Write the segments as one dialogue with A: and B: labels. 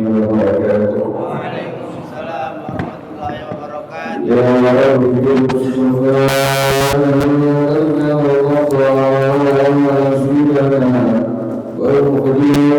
A: وبركاته.
B: Waalaikumsalam warahmatullahi wabarakatuh.
A: يا رب بالسبحان ورسولنا والمقدمين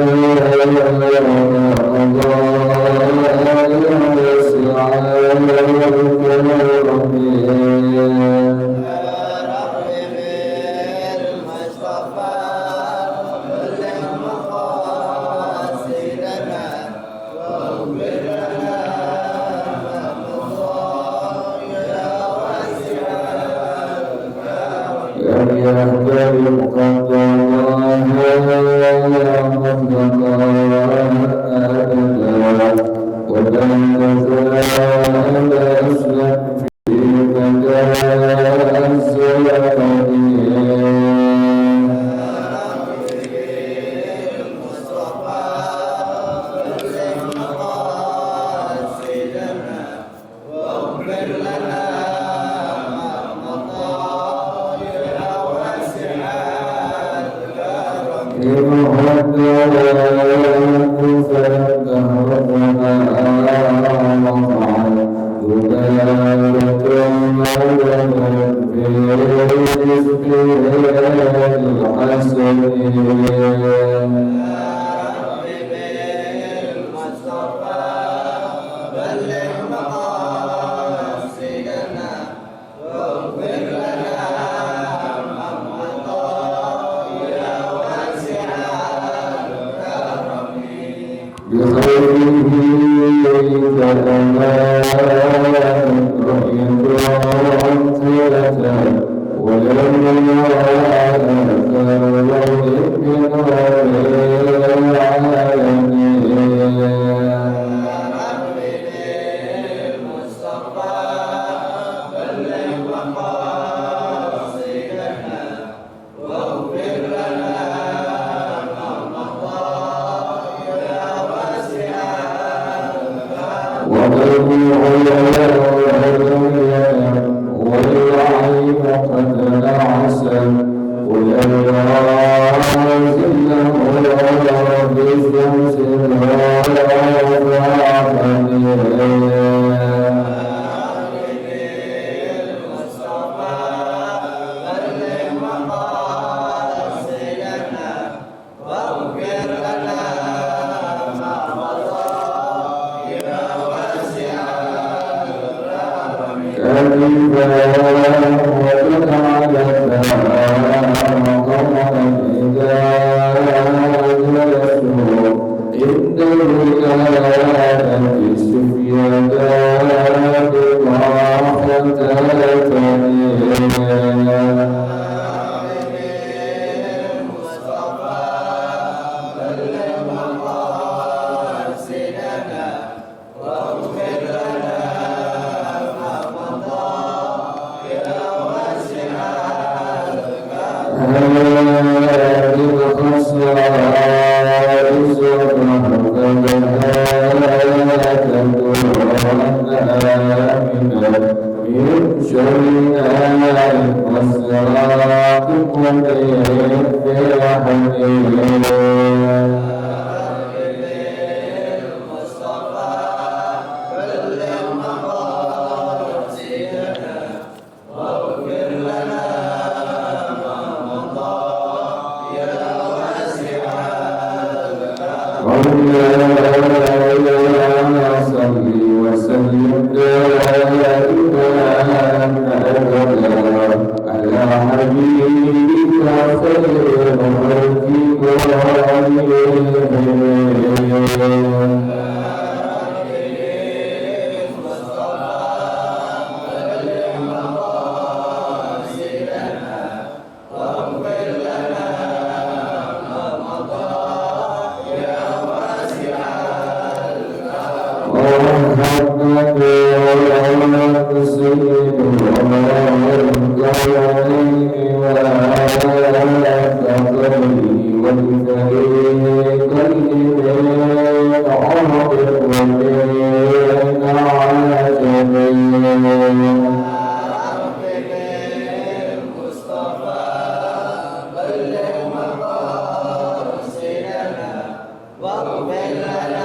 B: واغفر لنا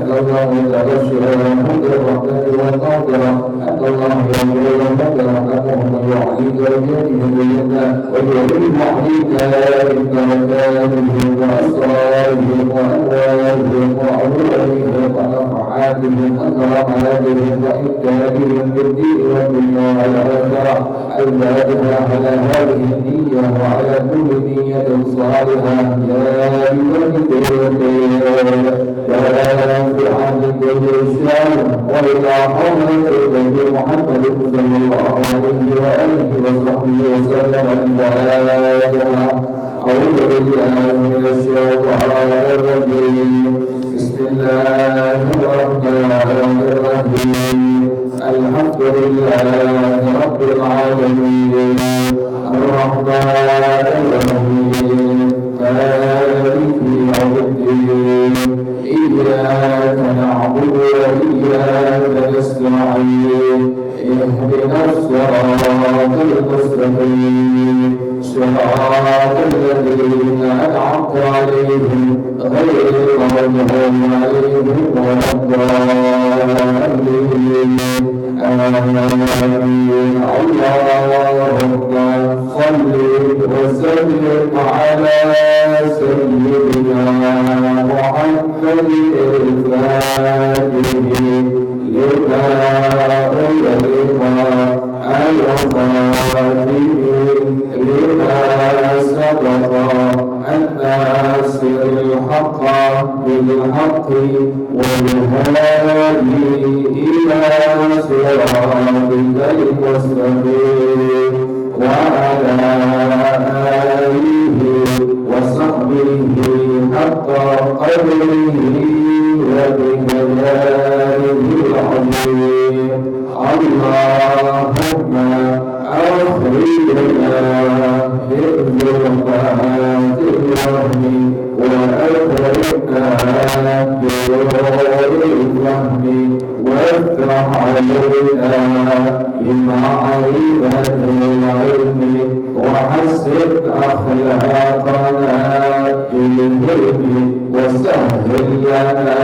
A: أنت الله يتبشر ويحمد الرحمة والمغفرة أنت الله يغفر المغفرة أنه يعلي درجاته بالجنة ويعلم عليك بركاته وأسرارهم وأنوارهم وعروضهم ونفحاتهم وكراماتهم وإمدادهم بالدين والدنيا والآخرة الباقية على هذه النية وعلى كل نية صالحة يا بعهد الشام وإلى حضرة النبي محمد صلى الله عليه وآله وصحبه وسلم الفاتحة. أعوذ بالله من الشيطان الرجيم بسم الله الرحمن الرحيم الحمد لله رب العالمين الرحمن الرحيم مالك يوم الدين إياك نعبد وإياك نستعين اهدنا الصراط المستقيم صراط الذين أنعمت عليهم غير المغضوب عليهم ولا الضالين آمين. اللهم صل وسلم على سيدنا محمد الفاتح لما أغلق الخاتم لما سبق الناصر الحق بالحق والهادي إلى صراطك المستقيم وعلى آله وصحبه حق قدره وبجلاله العظيم. اللهم أخرجنا من ظلمات الوهم وأكرمنا بنور الفهم وافتح علينا بمعرفة العلم وحسن أخلاقنا بالهدى وسهل لنا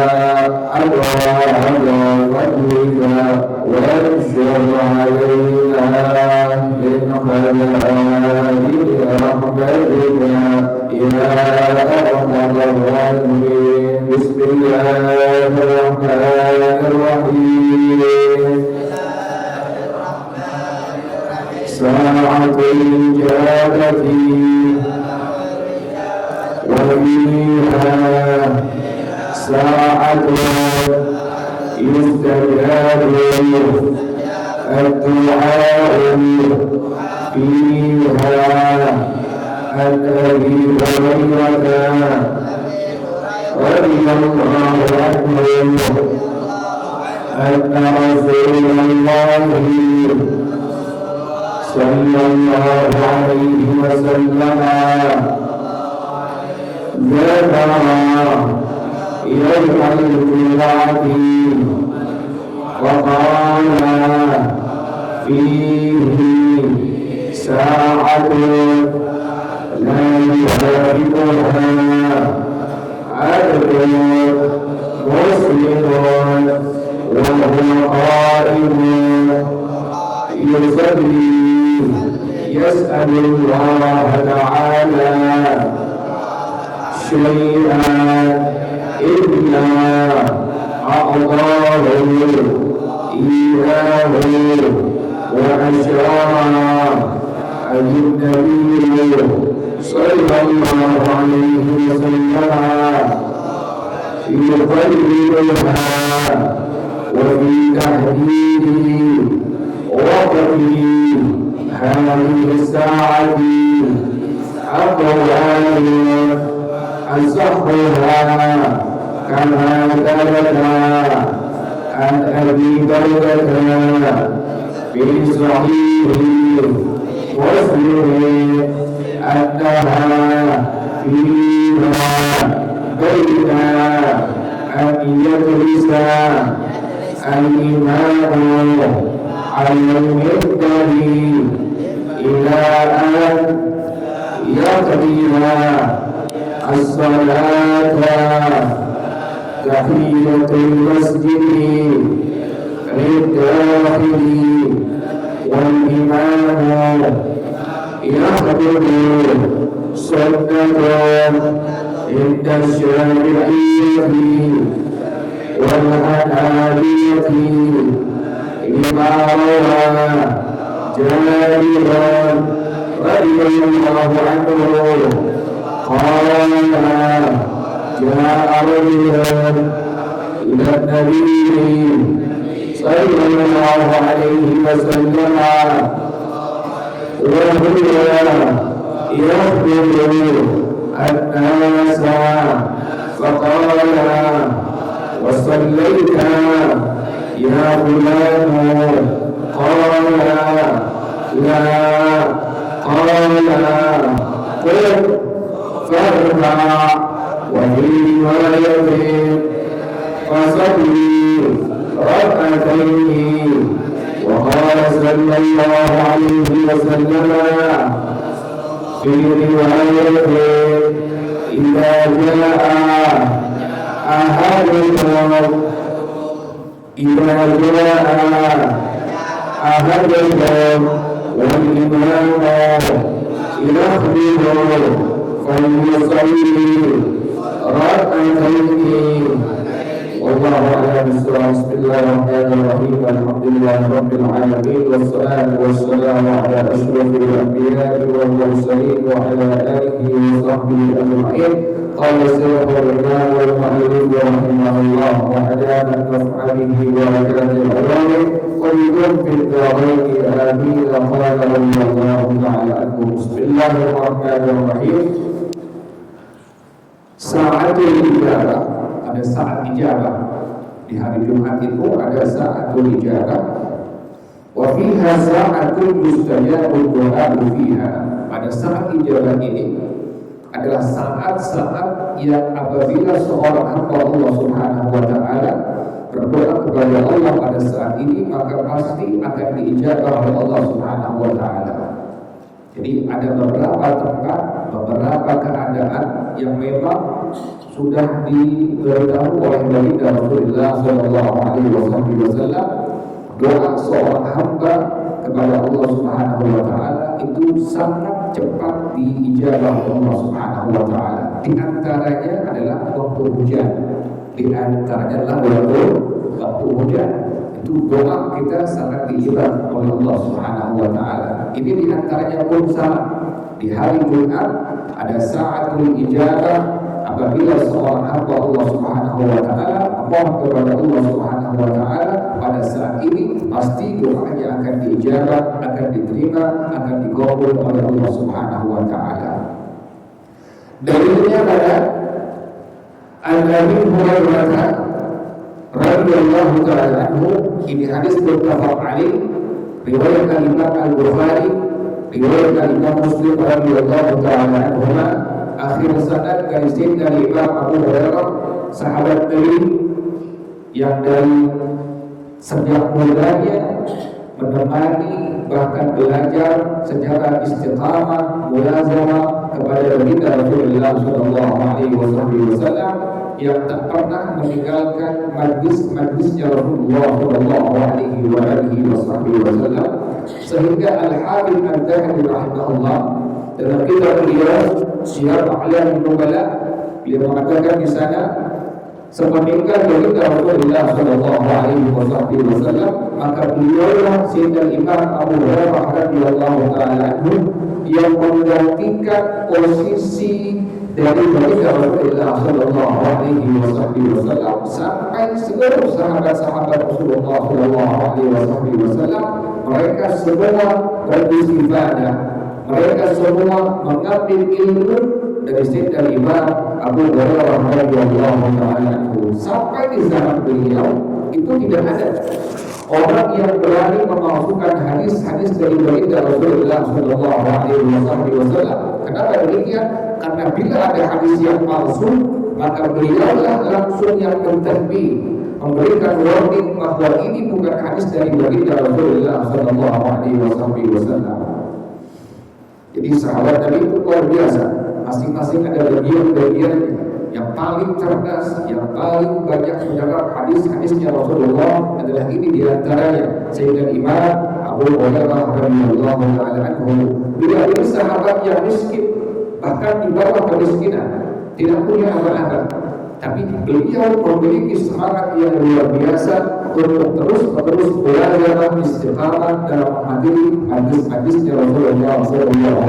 A: أبواب فضلك وانشر علينا من خزائن رحمتك يا أرحم الراحمين. بسم الله الرحمن الرحيم. ساعة الإجابة وفيها ساعة يستجاب الدعاء فيها. عن أبي هريرة رضي الله عنه أن رسول الله صلى الله عليه وسلم ذكر يوم الجمعة وقال فيه ساعة لا يفارقها عبد مسلم وهو قائم يصلي يسأل الله تعالى شيئا إلا أعطاه إياه وأشار النبي صلى الله عليه وسلم في قلبها وفي تحديد وقت هذه الساعة أقوال أصحها كما ثبت عن أبي بكر في صحيح مسلم أنها فيها بين أن يجلس الإمام على المنبر إلى أن يقضي الصلاة تحية المسجد للداخل والإمام يخطب سنة عند الشافعية والحنابلة لما روى جابر رضي الله عنه قال جاء رجل إلى النبي صلى الله عليه وسلم وهو يخبر الناس فقال وصليت يا فلان؟ قال لا. قال قل فارفع. وفي رواية فصلي ركعتين. وقال صلى الله عليه وسلم في رواية إذا جاء أحدكم والإمام يخبر فليصلي ركعتين. والله أعلم بالصواب. بسم الله الرحمن الرحيم. الحمد لله رب العالمين، والصلاة والسلام على أشرف الأنبياء والمرسلين وعلى آله وصحبه أجمعين. قال الشيخ الإمام والمؤلف رحمه الله وحدانا النفع به وبركاته العلوم وبكم في الدارين آمين. قال رضي الله تعالى عنه. بسم الله الرحمن الرحيم. Sa'atul ijabah, ada saat ijabah. Di hari Jumat itu ada sa'atul ijabah. Wa fiha sa'atul mustajabud du'a'u fiha. Pada saat ijabah ini adalah saat-saat yang apabila seorang hamba Allah Subhanahu wa taala berdoa kepada Allah pada saat ini, maka pasti akan diijabah oleh Allah Subhanahu wa taala. Jadi ada beberapa tempat, beberapa keadaan yang memang sudah diberitahu oleh baginda Rasulullah sallallahu alaihi wasallam, doa seorang hamba kepada Allah Subhanahu wa taala itu sangat cepat diijabah oleh Allah Subhanahu wa taala. Di antaranya adalah waktu hujan. Di antaranya adalah waktu hujan. Itu doa kita sangat diijabah oleh Allah Subhanahu wa taala. Ini di antaranya pun sama. Di hari Jumat ada sa'atul ijabah. Apabila seorang hamba Allah Subhanahu wa taala mohon kepada Allah Subhanahu wa taala, pada saat ini pasti doanya akan diijabah, akan diterima, akan dikabul oleh Allah Subhanahu wa taala. Dalilnya pada An-Nabi Hurairah radhiyallahu taala anhu. Ini hadis muttafaq alaih, riwayat Imam Al-Bukhari, riwayat Imam Muslim radhiyallahu taala anhuma. Akhir sanad dari Imam Abu Hurairah, sahabat Nabi yang dari sejak mudanya menemani bahkan belajar secara istiqamah mulazamah kepada baginda Rasulullah sallallahu alaihi wasallam, yang tak pernah meninggalkan majlis-majlisnya Rasulullah sallallahu alaihi wasallam, sehingga Al-Habib Al-Dhahabi rahimahullah dalam kitab beliau Syiar A'lam Nubala, beliau mengatakan di sana sepeninggal baginda Rasulullah sallallahu alaihi wasallam, maka beliaulah Sayyidina Imam Abu Hurairah radhiyallahu taala anhu yang menggantikan posisi dari baginda Rasulullah sallallahu alaihi wasallam sampai seluruh sahabat-sahabat Rasulullah sallallahu alaihi wasallam. Mereka semua beristifadah, mereka semua mengambil ilmu dari Sayyidina Imam Abu Hurairah radhiyallahu taala anhu. Sampai di zaman beliau itu tidak ada orang yang berani memalsukan hadis-hadis dari baginda Rasulullah sallallahu alaihi wasallam. Kenapa demikian? Karena bila ada hadis yang palsu, maka beliaulah langsung yang mentanbih, memberikan warning bahwa ini bukan hadis dari baginda Rasulullah sallallahu alaihi wasallam. Jadi sahabat Nabi itu luar biasa, masing-masing ada bagian-bagiannya. yang paling cerdas, yang paling banyak mendengar hadis-hadisnya Rasulullah adalah ini diantaranya Sayyidina Imam Abu Hurairah radhiyallahu taala anhu. Beliau ini sahabat yang miskin, bahkan di bawah kemiskinan, tidak punya apa-apa, tapi beliau memiliki semangat yang luar biasa untuk terus belajar istiqamah dalam menghadiri hadis-hadisnya Rasulullah sallallahu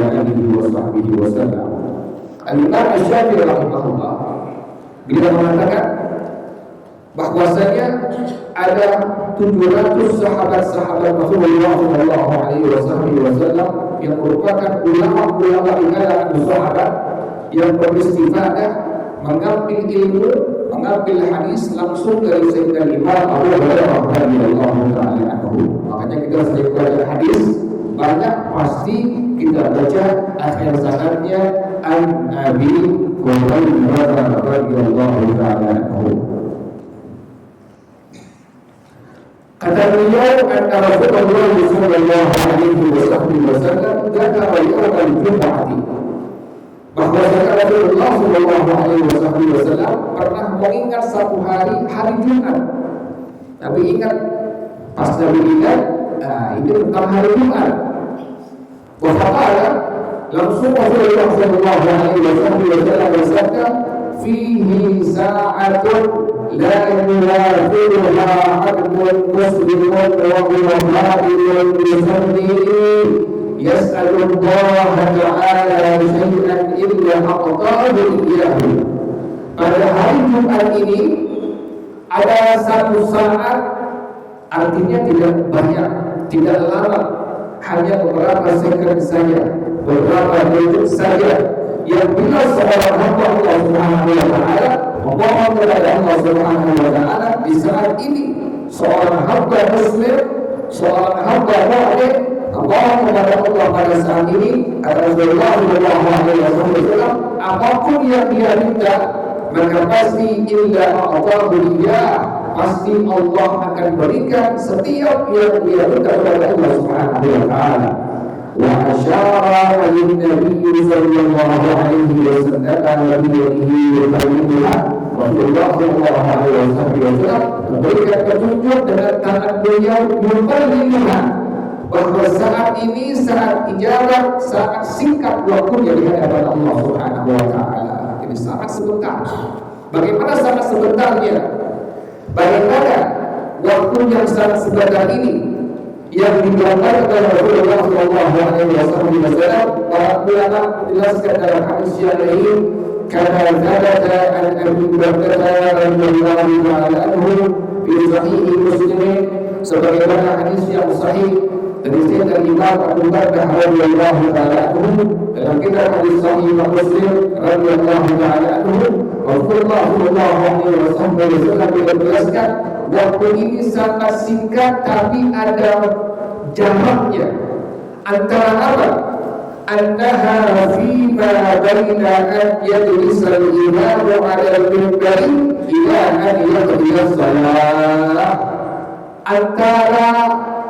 A: alaihi wasallam. Al-Imam Asy-Syafi'i rahimahullah beliau mengatakan bahwasanya ada 700 sahabat-sahabat Rasulullah sallallahu alaihi wasallam yang merupakan ulama-ulama di kalangan sahabat yang beristifadah, mengambil ilmu, mengambil hadis langsung dari Sayyidina Imam Abu Hurairah radhiyallahu taala anhu. Makanya kita sering belajar hadis, banyak pasti kita baca akhir zakatnya an Abi Hurairah radhiyallahu taala anhu. Kata beliau, anna Rasulullah sallallahu alaihi wasallam dzakara yawm al-jum'ati, bahwa Rasulullah sallallahu alaihi wasallam pernah mengingat satu hari Jumat. Nabi ingat, pas Nabi ingat, ini tentang hari Jumat. Wafaqala, langsung Rasulullah sallallahu alaihi wasallam bersabda, fihi sa'atun la yuwafiquha 'abdun muslimun wa huwa qa'idun yusalli yas'alullah ta'ala syai'an illa a'tahu iyyahu. Pada hari Jumat ini ada satu saat, artinya tidak banyak, tidak lama, hanya beberapa second saja, beberapa detik saja, yang bila seorang hamba Allah Subhanahu wa taala memohon kepada Allah Subhanahu wa taala di saat ini, seorang hamba muslim, seorang hamba mukmin memohon kepada Allah pada saat ini, Rasulullah sallallahu alaihi wasallam, apapun yang dia minta, maka pasti illa a'tahu iyyah, pasti Allah akan berikan setiap yang dia minta kepada Allah Subhanahu wa taala. Wa asyara lin-nabiy sallallahu alaihi wasallam biyadihi al-karimah. Rasulullah sallallahu alaihi wasallam memberikan petunjuk dengan tangan beliau yuballighuha, bahwa saat ini saat ijabah, saat singkat waktunya di hadapan Allah Subhanahu wa taala. Ini sangat sebentar. Bagaimana sangat sebentarnya? Bagaimana waktu yang sangat sebentar ini yang digambarkan oleh Rasulullah sallallahu alaihi wasallam? Para ulama menjelaskan dalam hadis yang lain, karena dzalika an Abi Bakar radhiyallahu ta'ala anhu fi sahih Muslim, sebagaimana hadis yang sahih dari Sayyidina Imam Abu Bakar radhiyallahu ta'ala anhu dalam kitab hadis sahih Muslim radhiyallahu ta'ala anhu. Rasulullah sallallahu alaihi wasallam menjelaskan waktu ini sangat singkat, tapi ada jaraknya. Antara apa? Annaha fima baina an yajlisa al-imamu 'ala al-minbari ila an yaqdiya shalah. Antara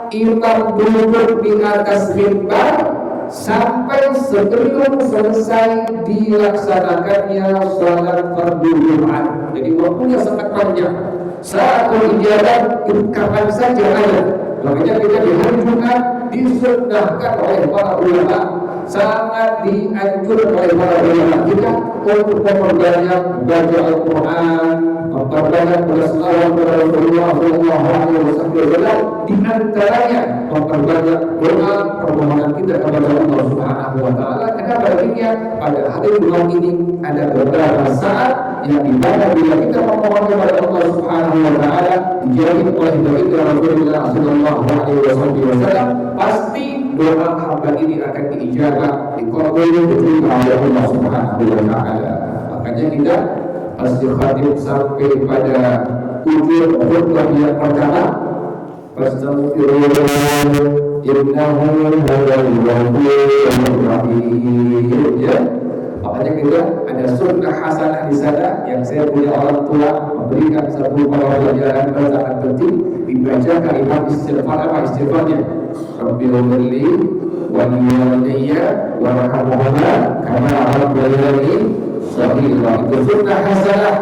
A: imam duduk di atas mimbar sampai sebelum selesai dilaksanakannya salat fardu Jumat. Jadi waktunya sangat panjang. Saat ijabah kapan saja ada. Makanya kita di hari Jumat disunnahkan oleh para ulama, sangat dianjurkan oleh para ulama kita untuk memperbanyak baca Al-Quran, memperbanyak berselawat kepada Rasulullah sallallahu alaihi wasallam, di antaranya memperbanyak doa permohonan kita kepada Allah Subhanahu wa taala. Kenapa demikian? Pada hari Jumat ini ada beberapa saat yang dimana bila kita memohon kepada Allah Subhanahu wa taala dijawab oleh baginda Rasulullah sallallahu alaihi wasallam, pasti doa hamba ini akan diijabah, dikabul, diterima oleh Allah Subhanahu wa taala. Makanya kita pasti hadir sampai pada ujung khutbah yang pertama, fastaghfirullah innahu huwal ghafurur rahim. Ya. Makanya kita ada sunnah hasanah di sana yang saya punya orang tua memberikan satu pelajaran yang sangat penting, dibaca kalimat istighfar. Apa istighfarnya? Rabbighfirli wa li walidayya warhamhuma kama rabbayani sahihah. Itu sunnah hasanah.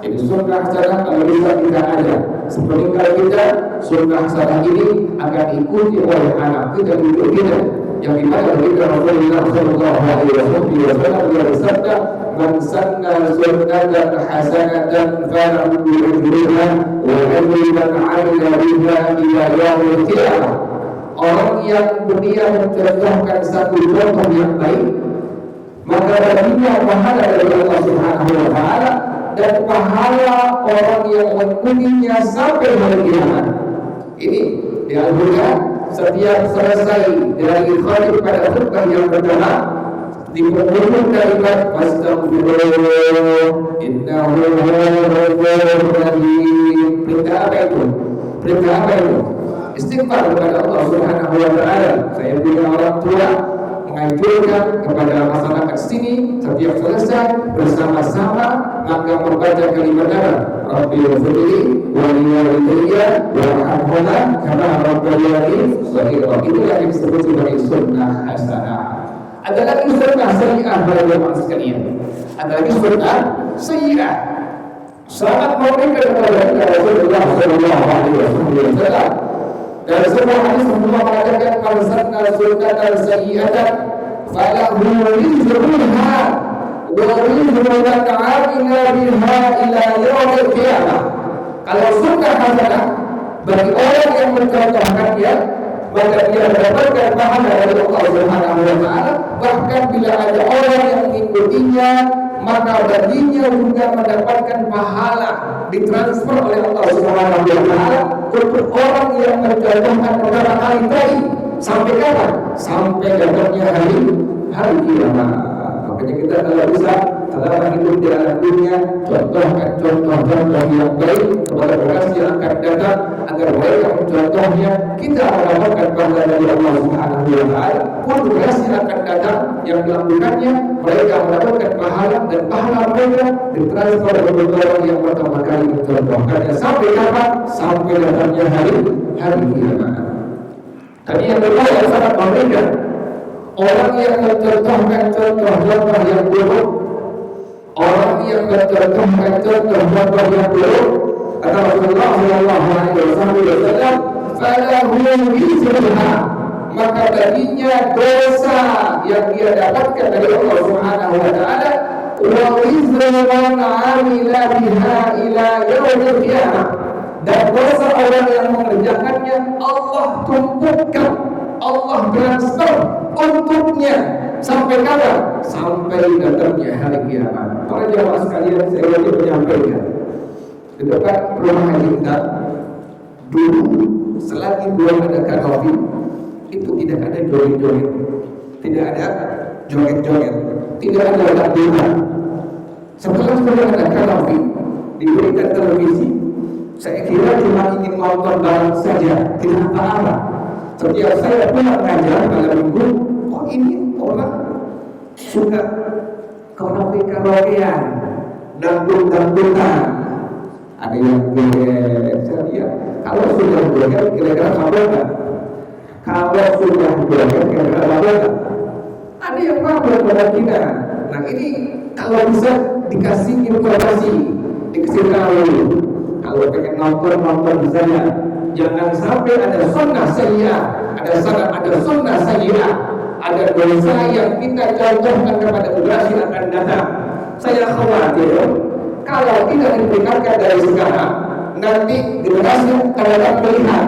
A: Ini sunnah hasanah kalau bisa kita ada. Seperti kalau kita sunnah hasanah ini akan diikuti oleh anak kita, cucu kita. Yang dimana ketika Rasulullah Sallallahu Alaihi Wasallam dia bersabda, "Man sanna sunnatan hasanatan falahu ajruha wa ajru man 'amila biha ila yaumil qiyamah." Orang yang dia mencontohkan satu contoh yang baik, maka baginya pahala dari Allah Subhanahu wa taala dan pahala orang yang mengikutinya sampai hari kiamat. Ini di Al-Quran setiap selesai dari khatib pada khutbah yang pertama diperlukan kalimat Astaghfirullah innahu huwal ghafurur rahim. Perintah apa itu? Perintah apa itu? Istighfar kepada Allah Subhanahu wa taala. Saya punya orang tua menganjurkan kepada masyarakat sini setiap selesai bersama-sama maka membaca kalimat Rabbighfirli wa liwalidayya warhamhuma kama rabbayani shaghira. Itulah yang disebut sebagai sunnah hasanah. Ada lagi sunnah sayyi'ah para jemaah sekalian. Ada lagi sunnah sayyi'ah. Sangat memberikan kepada Rasulullah Sallallahu Alaihi Wasallam. Dan semua hadis semua mengatakan man sanna sunnatan sayyi'atan falahu wizruha wa wizru man 'amila biha ila yaumil qiyamah. Kalau sunnah hasanah bagi orang yang mencontohkannya maka dia mendapatkan pahala dari Allah Subhanahu wa taala. Bahkan bila ada orang yang mengikutinya maka baginya juga mendapatkan pahala ditransfer oleh Allah Subhanahu wa taala untuk orang yang mencontohkan perkara kali tadi. Sampai kapan? Sampai datangnya hari kiamat. Makanya kita kalau bisa selama hidup di alam dunia contohkan contoh-contoh yang baik kepada generasi yang akan datang agar mereka mencontohnya. Kita mendapatkan pahala dari Allah Subhanahu wa taala. Pun generasi yang akan datang yang melakukannya mereka mendapatkan pahala dan pahala mereka ditransfer oleh orang yang pertama kali mencontohkannya. Sampai kapan? Sampai datangnya hari kiamat. Tadi yang kedua yang sangat mengerikan, orang yang mencontohkan contoh-contoh yang buruk, orang yang mencontohkan contoh-contoh yang buruk, kata Rasulullah Sallallahu Alaihi Wasallam, falahu wizruha, maka baginya dosa yang dia dapatkan dari Allah Subhanahu wa taala, wa wizru man 'amila biha ila yaumil qiyamah, dan dosa orang yang mengerjakannya Allah tumpukan, Allah transfer untuknya sampai kapan? Sampai datangnya hari kiamat. Para jemaah sekalian, saya ingin menyampaikan di depan rumah Haji Intan dulu selagi belum ada kanopi itu tidak ada joget-joget, tidak ada joget-joget, tidak ada takbiran. Setelah sudah ada kanopi diberikan televisi, saya kira cuma ingin nonton bareng saja, tidak apa-apa. Setiap saya pulang mengajar malam minggu, kok ini orang suka karaoke-karaokean, dangdut-dangdutan, ada yang joget. Saya lihat kalau sudah joget kira-kira mabuk nggak? Kalau sudah joget kira-kira mabuk nggak? Ada yang mabuk pada kita. Nah ini kalau bisa dikasih informasi, dikasih tahu. Kalau pengen nonton saja. Jangan sampai ada sunnah sayyi'ah, ada sunnah sayyi'ah, ada dosa yang kita contohkan kepada generasi yang akan datang. Saya khawatir kalau tidak diperingatkan dari sekarang, nanti generasi akan datang melihat.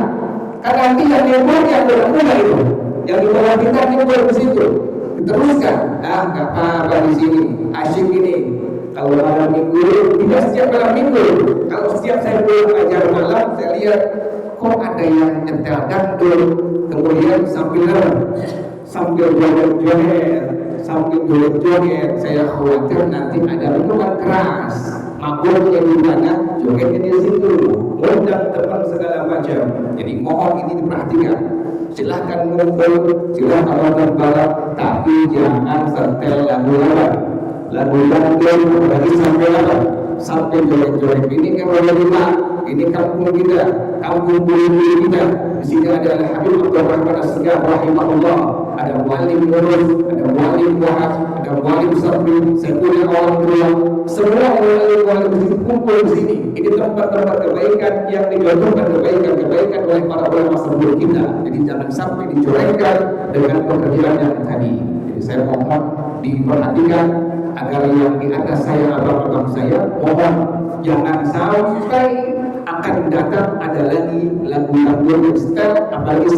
A: Karena nanti yang yang benar itu, yang di bawah kita nyebur ke situ, diteruskan. Nggak apa-apa di sini, asyik ini. Kalau malam minggu, tidak setiap malam minggu. Kalau setiap saya pulang ajar malam, saya lihat kok ada yang nyetel dangdut, kemudian sambil joget, saya khawatir nanti ada minuman keras, mabuknya di mana, jogetnya di situ, undang teman segala macam. Jadi mohon ini diperhatikan. Silahkan ngumpul, silahkan nonton balap, tapi jangan setel lagu dangdut bagi sampai joget-joget. Ini kan roda 5, ini kampung kita. kampung guru-guru kita. Di sini ada Al-Habib Abdul Rahman As-Segaf rahimahullah, ada Muallim Nurul, ada Muallim Wahab, ada Muallim Sabri, saya punya orang tua. Semua muallim-muallim di sini kumpul di sini. Ini tempat-tempat kebaikan yang digabungkan kebaikan-kebaikan oleh para ulama sebelum kita. Jadi jangan sampai dicorengkan dengan pekerjaan yang tadi. Jadi saya mohon diperhatikan agar yang di atas saya, abang-abang saya, mohon jangan sampai akan datang ada lagi lagu-lagu yang setel, apalagi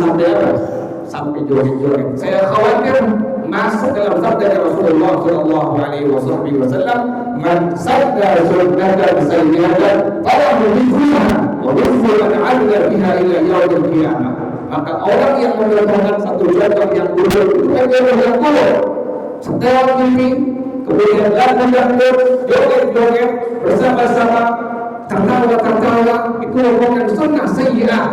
A: sampai joget-joget. Saya khawatir masuk dalam sabda Rasulullah Shallallahu Alaihi Wasallam, "Man sadda sunnatan sayyidatan, falahu mithluha, wa mithlu man 'amila biha ila yaumil qiyamah." Maka orang yang mencontohkan satu contoh yang buruk itu kan yang buruk. Setel TV, kemudian lagu-lagu, joget-joget bersama-sama, tertawa, itu merupakan sunnah sayyi'ah.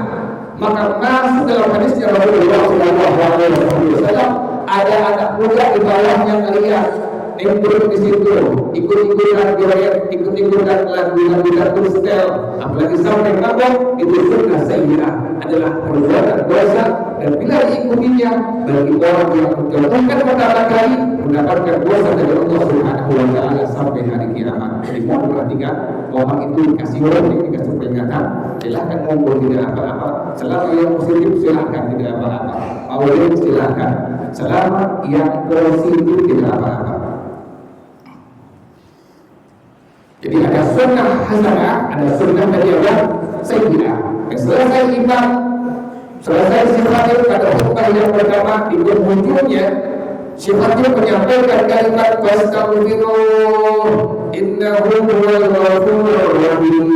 A: Maka masuk dalam hadisnya Rasulullah SAW, ada anak muda di bawahnya ngeliat nimbrung di situ, ikut-ikutan joget, ikut-ikutan lagu-lagu setel, apalagi sampai mabok, itu sunnah sayyi'ah, adalah perbuatan dosa, dan bila diikutinya bagi orang yang mencontohkan pertama kali mendapatkan dosa dari Allah Subhanahu wa Ta'ala sampai hari kiamat. Jadi mohon perhatikan, mohon itu dikasih warning, dikasih peringatan. Silahkan ngomong tidak apa-apa, selama yang positif silahkan tidak apa-apa, mau silahkan, selama yang positif tidak apa-apa. Jadi ada sunnah hasanah, ada sunnah yang sayyi'ah. Selesai imam, selesai sifatnya pada khutbah yang pertama, di ujungnya sifatnya menyampaikan kalimat wastaghfirullah innahu huwal ghafurur rahim.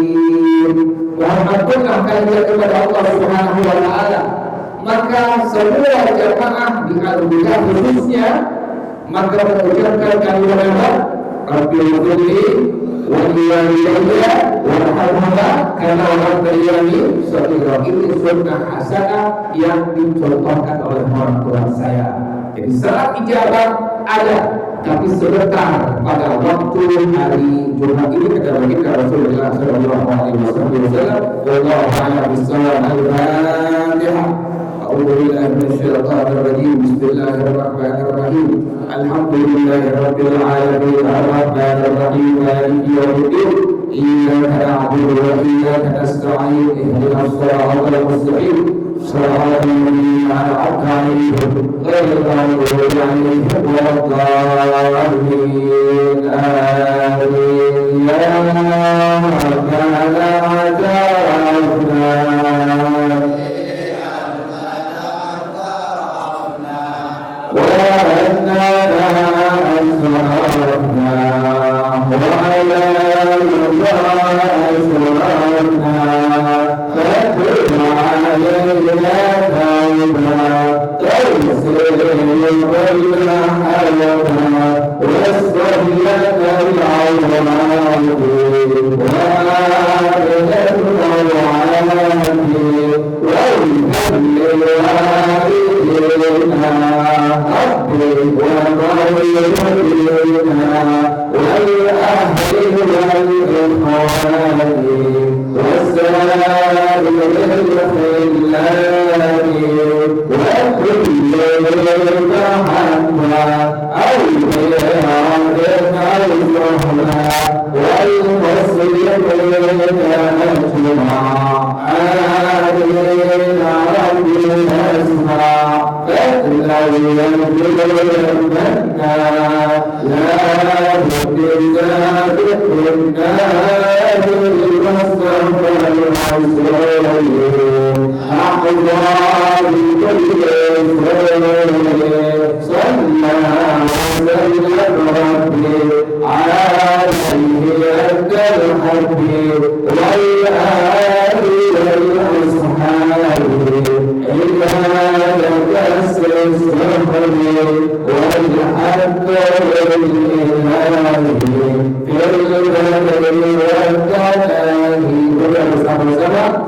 A: Muhammadullah kalimat kepada Allah Subhanahu wa Ta'ala. Maka semua jamaah di Al-Bid'ah khususnya maka mengucapkan kalimat Rabbil waliyadiyya warhamhuma karena orang beriani saudara. Ini sunnah hasanah yang dicontohkan oleh orang tua saya. Jadi saat ijabah ada, tapi sebentar pada waktu hari Jumat ini kata baginda Rasulullah sallallahu alaihi wasallam, wallahu a'lam bissawab. Al-Fatihah. A'udzu billahi minasyaitonir rajim. Bismillahirrahmanirrahim. Alhamdulillahirabbil alamin arrahmanir rahim maliki yaumiddin. Iyyaka na'budu wa iyyaka nasta'in. Ihdinas siratal mustaqim. صراط الذين أنعمت عليهم غير المغضوب عليهم ولا الضالين آمين يا ربنا اعترفنا وأننا أسرفنا وعلى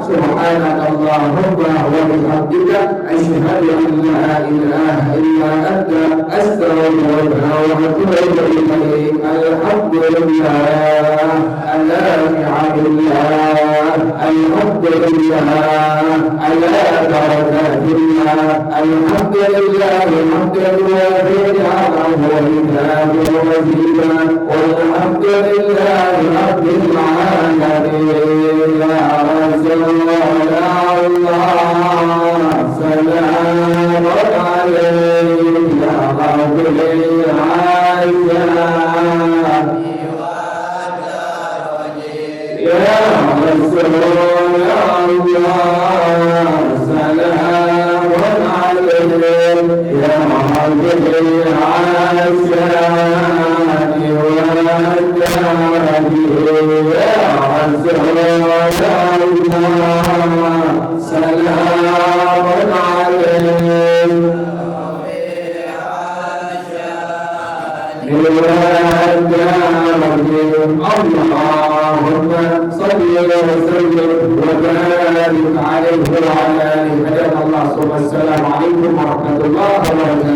A: سبحانك اللهم وبحمدك أشهد أن لا إله إلا أنت أستغفرك وأتوب إليك. الحمد لله على نعم الله الحمد لله على بركات الله الحمد لله حمدا وافي نعمه وإنعامه وزيدا والحمد لله رب العالمين يا رسول الله سلام عليك يا رب العالمين يا رسول الله سلام عليك يا رب العالمين يا رسول الله سلام عليك اللهم صل وسلم وبارك عليه وعلى اله. الله. السلام عليكم ورحمه الله وبركاته.